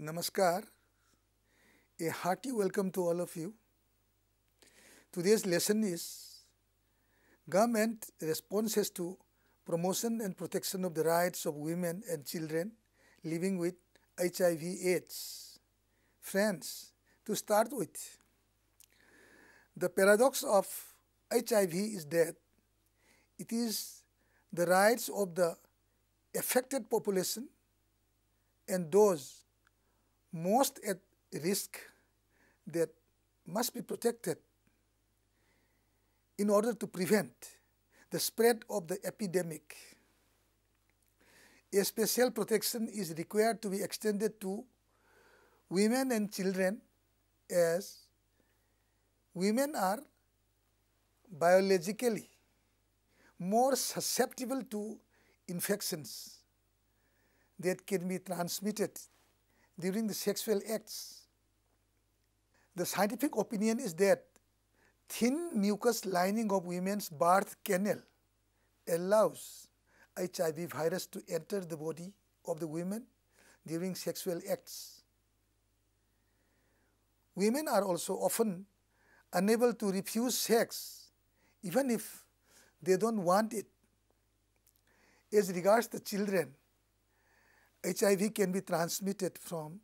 Namaskar, a hearty welcome to all of you. Today's lesson is Government Responses to Promotion and Protection of the Rights of Women and Children Living with HIV/AIDS. Friends, to start with, the paradox of HIV is that it is the rights of the affected population and those most at risk that must be protected in order to prevent the spread of the epidemic. A special protection is required to be extended to women and children, as women are biologically more susceptible to infections that can be transmitted during the sexual acts. The scientific opinion is that thin mucous lining of women's birth canal allows HIV virus to enter the body of the women during sexual acts. Women are also often unable to refuse sex even if they don't want it. As regards the children, HIV can be transmitted from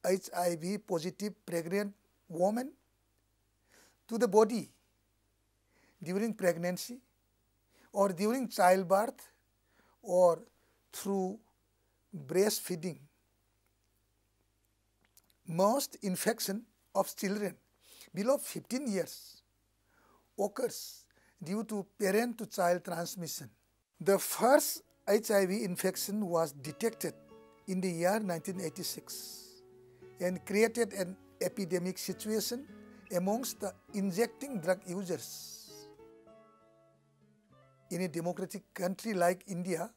HIV positive pregnant woman to the body during pregnancy or during childbirth or through breastfeeding. Most infection of children below 15 years occurs due to parent-to-child transmission. The first HIV infection was detected in the year 1986 and created an epidemic situation amongst the injecting drug users. In a democratic country like India,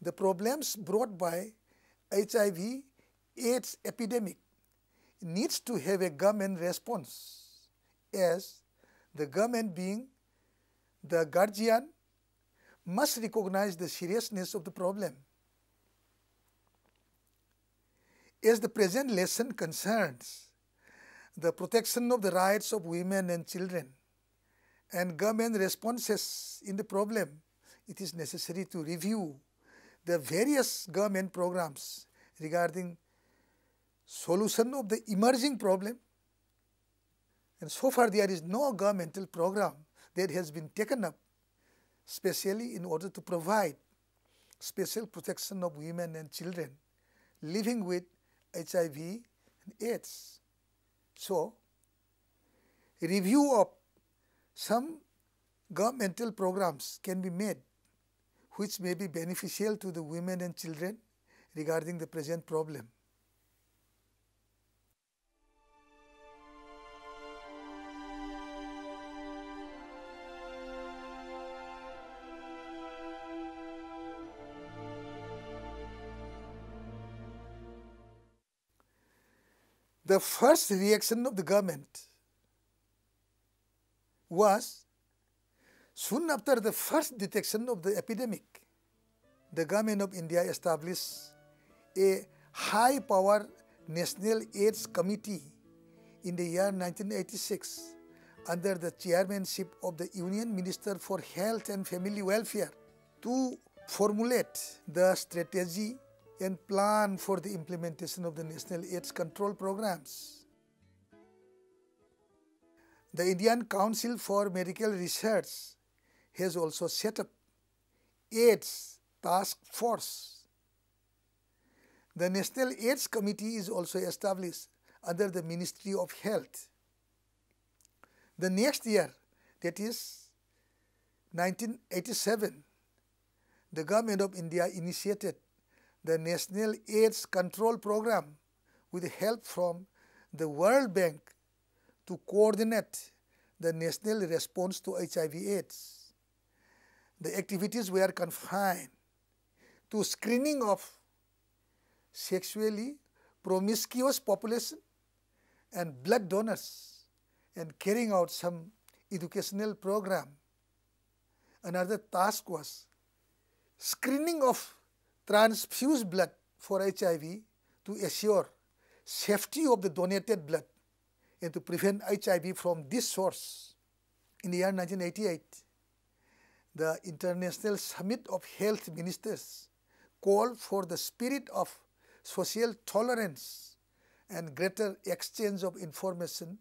the problems brought by HIV/AIDS epidemic needs to have a government response, as the government, being the guardian, must recognize the seriousness of the problem. As the present lesson concerns the protection of the rights of women and children and government responses in the problem, it is necessary to review the various government programs regarding solution of the emerging problem. And so far there is no governmental program that has been taken up specially in order to provide special protection of women and children living with HIV and AIDS. So, a review of some governmental programs can be made which may be beneficial to the women and children regarding the present problem. The first reaction of the government was soon after the first detection of the epidemic. The government of India established a high-power National AIDS Committee in the year 1986 under the chairmanship of the Union Minister for Health and Family Welfare to formulate the strategy and plan for the implementation of the National AIDS Control Programs. The Indian Council for Medical Research has also set up AIDS Task Force. The National AIDS Committee is also established under the Ministry of Health. The next year, that is 1987, the Government of India initiated the National AIDS Control Program with help from the World Bank to coordinate the national response to HIV/AIDS. The activities were confined to screening of sexually promiscuous population and blood donors and carrying out some educational program. Another task was screening of transfused blood for HIV to assure safety of the donated blood and to prevent HIV from this source. In the year 1988, the International Summit of Health Ministers called for the spirit of social tolerance and greater exchange of information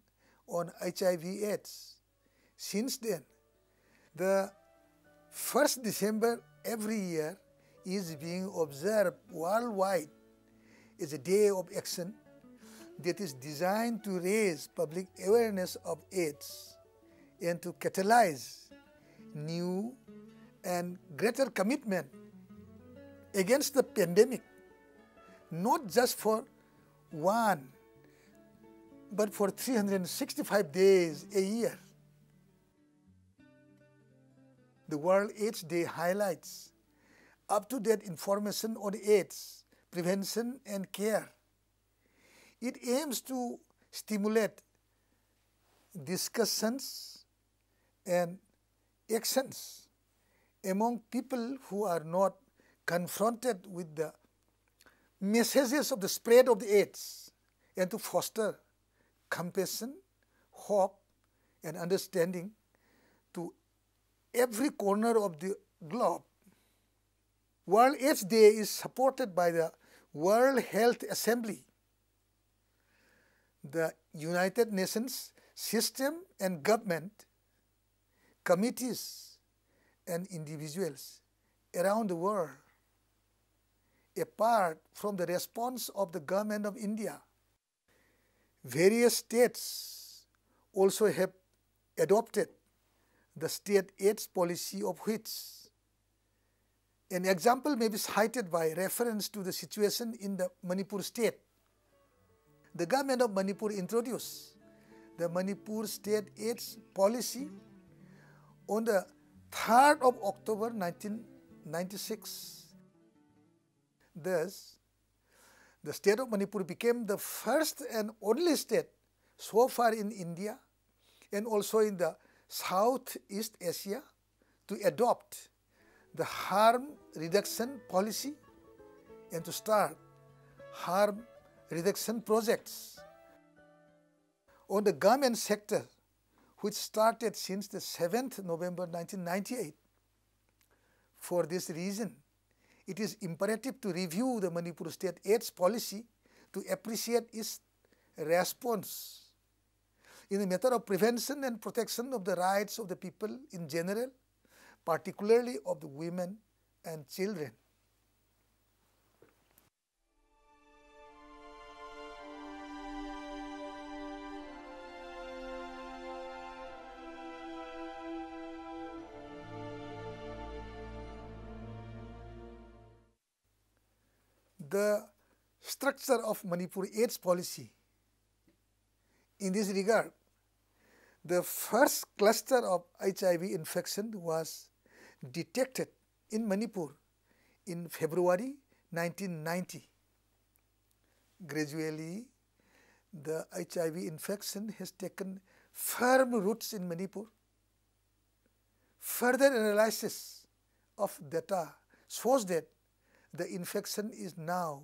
on HIV/AIDS. Since then, the 1st December every year is being observed worldwide as a day of action that is designed to raise public awareness of AIDS and to catalyze new and greater commitment against the pandemic, not just for one, but for 365 days a year. The World AIDS Day highlights up-to-date information on AIDS, prevention and care. It aims to stimulate discussions and actions among people who are not confronted with the messages of the spread of the AIDS, and to foster compassion, hope, and understanding to every corner of the globe. World AIDS Day is supported by the World Health Assembly, the United Nations system and government, committees, and individuals around the world. Apart from the response of the government of India, various states also have adopted the state AIDS policy, of which an example may be cited by reference to the situation in the Manipur state. The government of Manipur introduced the Manipur State AIDS Policy on the 3rd of October 1996. Thus, the state of Manipur became the first and only state so far in India and also in the Southeast Asia to adopt the harm reduction policy and to start harm reduction projects on the government sector, which started since the 7th November 1998. For this reason, it is imperative to review the Manipur State AIDS policy to appreciate its response in the matter of prevention and protection of the rights of the people in general, particularly of the women and children. The structure of Manipur AIDS policy. In this regard, the first cluster of HIV infection was detected in Manipur in February 1990. Gradually, the HIV infection has taken firm roots in Manipur. Further analysis of data shows that the infection is now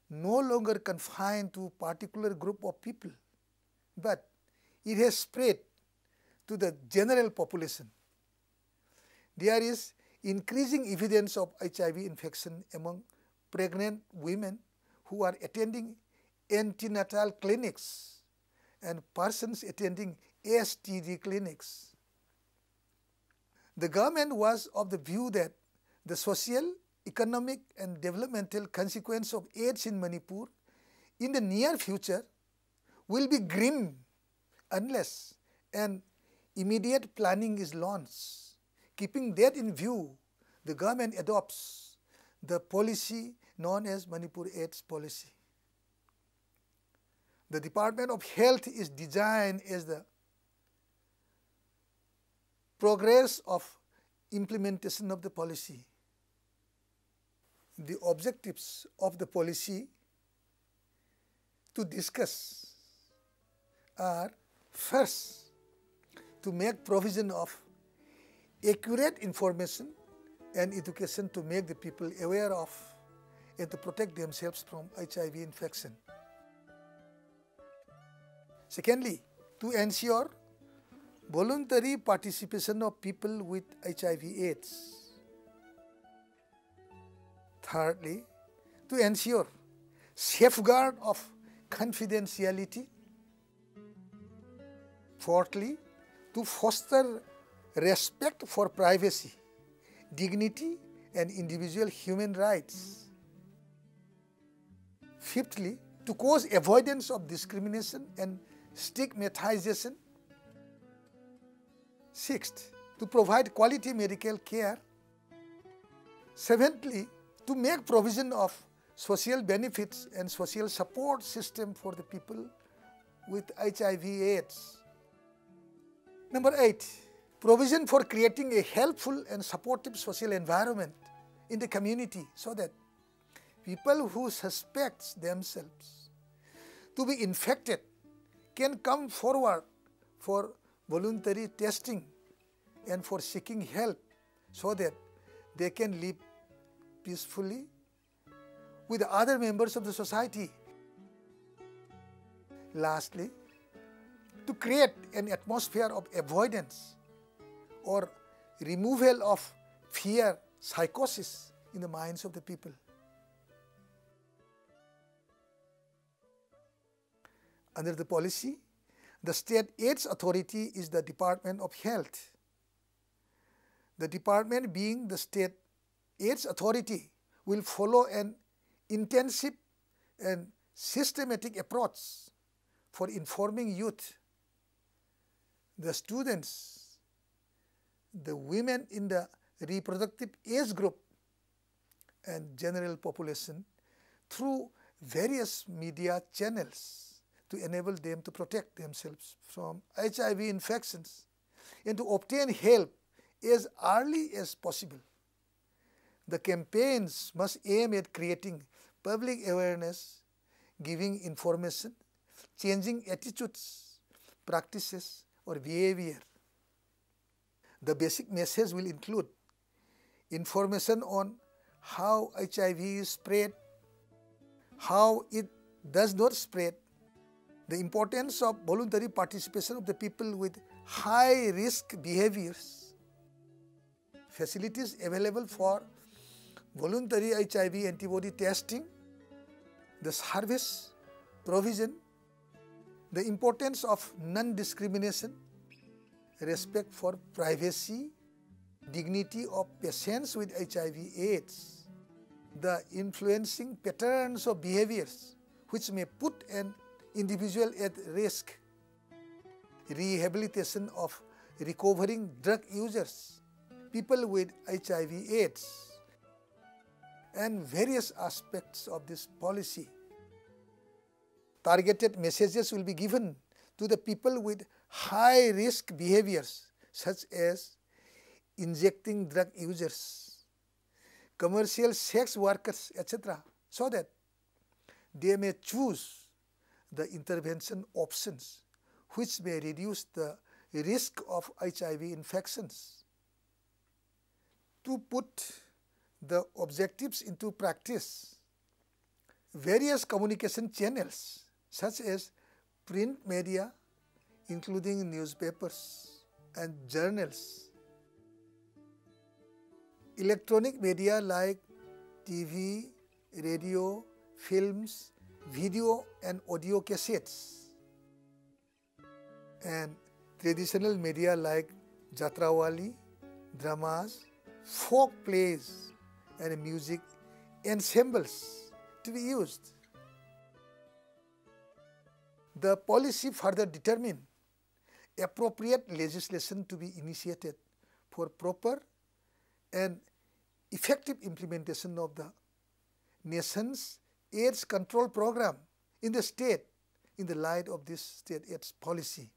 no longer confined to a particular group of people, but it has spread to the general population. There is increasing evidence of HIV infection among pregnant women who are attending antenatal clinics and persons attending STD clinics. The government was of the view that the social, economic, and developmental consequence of AIDS in Manipur in the near future will be grim unless an immediate planning is launched. Keeping that in view, the government adopts the policy known as Manipur AIDS policy. The Department of Health is designed as the progress of implementation of the policy. The objectives of the policy to discuss are: first, to make provision of accurate information and education to make the people aware of and to protect themselves from HIV infection. Secondly, to ensure voluntary participation of people with HIV/AIDS. Thirdly, to ensure safeguard of confidentiality. Fourthly, to foster respect for privacy, dignity, and individual human rights. Fifthly, to cause avoidance of discrimination and stigmatization. Sixth, to provide quality medical care. Seventhly, to make provision of social benefits and social support system for the people with HIV/AIDS. Number 8, provision for creating a helpful and supportive social environment in the community so that people who suspect themselves to be infected can come forward for voluntary testing and for seeking help so that they can live peacefully with other members of the society. Lastly, to create an atmosphere of avoidance or removal of fear, psychosis in the minds of the people. Under the policy, the State AIDS Authority is the Department of Health. The department, being the State AIDS Authority, will follow an intensive and systematic approach for informing youth, the students, the women in the reproductive age group, and general population through various media channels to enable them to protect themselves from HIV infections and to obtain help as early as possible. The campaigns must aim at creating public awareness, giving information, changing attitudes, practices, or behavior. The basic message will include information on how HIV is spread, how it does not spread, the importance of voluntary participation of the people with high-risk behaviors, facilities available for voluntary HIV antibody testing, the service provision, the importance of non-discrimination, respect for privacy, dignity of patients with HIV/AIDS, the influencing patterns of behaviors which may put an individual at risk, rehabilitation of recovering drug users, people with HIV/AIDS, and various aspects of this policy. Targeted messages will be given to the people with high-risk behaviors such as injecting drug users, commercial sex workers, etc., so that they may choose the intervention options which may reduce the risk of HIV infections. To put the objectives into practice, various communication channels such as print media, including newspapers and journals, electronic media like TV, radio, films, video and audio cassettes, and traditional media like jatrawali, dramas, folk plays, and music ensembles to be used. The policy further determine appropriate legislation to be initiated for proper and effective implementation of the nation's AIDS control program in the state in the light of this state AIDS policy.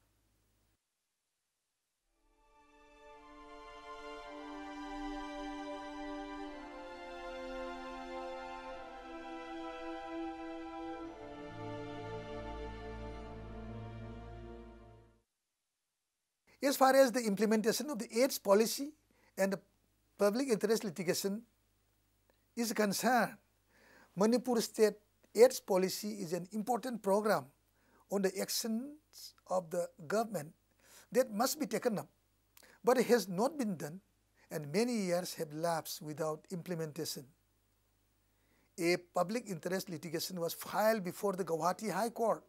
As far as the implementation of the AIDS policy and the public interest litigation is concerned, Manipur State AIDS policy is an important program on the actions of the government that must be taken up, but it has not been done, and many years have lapsed without implementation. A public interest litigation was filed before the Guwahati High Court,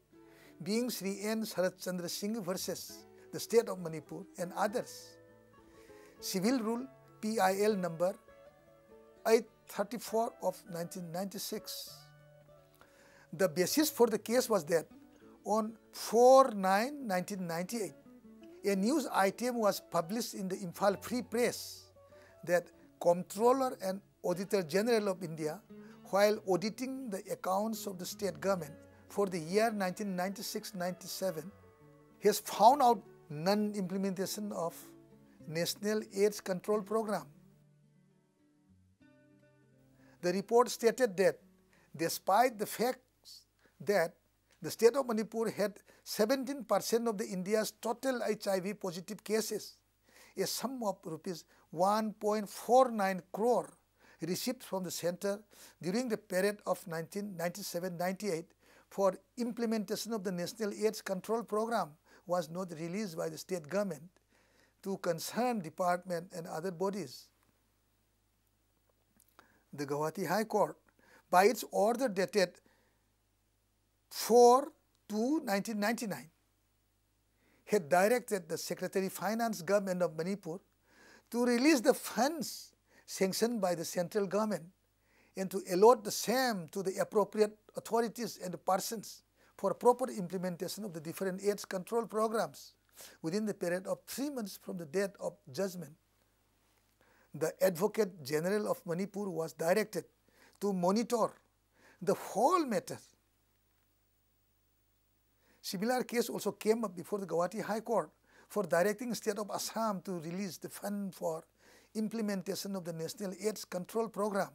being Sri N. Sharat Chandra Singh versus the state of Manipur and others. Civil Rule PIL number 834 of 1996. The basis for the case was that on 4/9/1998, a news item was published in the Imphal Free Press that Comptroller and Auditor General of India, while auditing the accounts of the state government for the year 1996-97, has found out non-implementation of National AIDS Control Program. The report stated that despite the fact that the state of Manipur had 17% of the India's total HIV positive cases, a sum of rupees 1.49 crore received from the center during the period of 1997-98 for implementation of the National AIDS Control Program was not released by the state government to concerned department and other bodies. The Guwahati High Court, by its order dated 4/2/1999, had directed the Secretary Finance Government of Manipur to release the funds sanctioned by the central government and to allot the same to the appropriate authorities and persons for proper implementation of the different AIDS control programs within the period of 3 months from the date of judgment. The Advocate General of Manipur was directed to monitor the whole matter. Similar case also came up before the Guwahati High Court for directing state of Assam to release the fund for implementation of the National AIDS Control Program.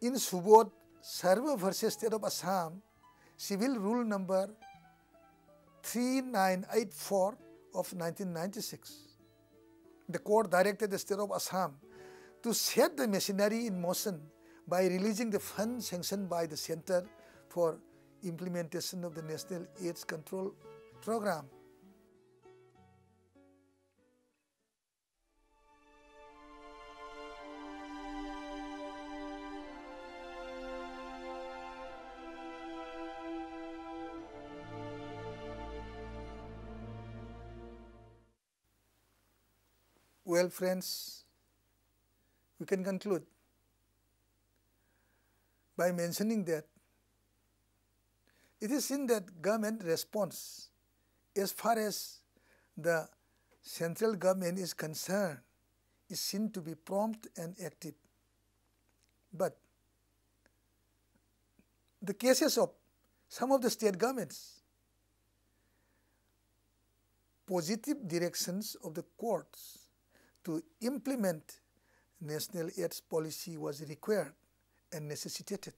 In Subodh Sarva versus State of Assam, Civil Rule number 3984 of 1996, the court directed the state of Assam to set the machinery in motion by releasing the funds sanctioned by the center for implementation of the National AIDS Control Program. Well, friends, we can conclude by mentioning that it is seen that government response as far as the central government is concerned is seen to be prompt and active. But the cases of some of the state governments, positive directions of the courts to implement national AIDS policy was required and necessitated.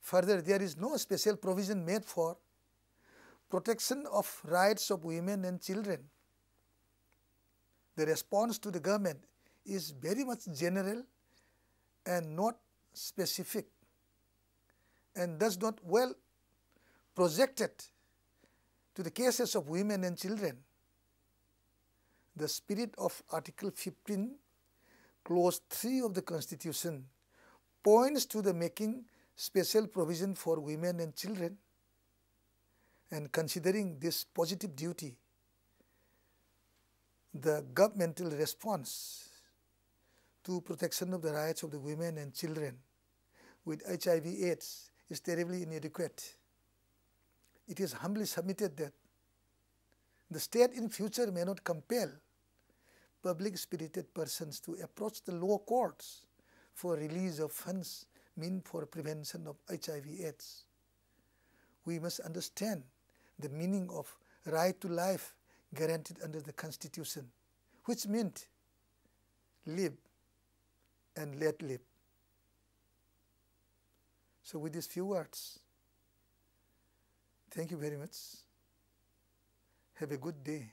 Further, there is no special provision made for protection of rights of women and children. The response to the government is very much general and not specific, and thus not well projected to the cases of women and children. The spirit of Article 15, Clause 3 of the Constitution points to the making special provision for women and children, and considering this positive duty, the governmental response to protection of the rights of the women and children with HIV/AIDS is terribly inadequate. It is humbly submitted that the state in future may not compel public-spirited persons to approach the law courts for release of funds meant for prevention of HIV/AIDS. We must understand the meaning of right to life guaranteed under the Constitution, which meant live and let live. So with these few words, thank you very much. Have a good day.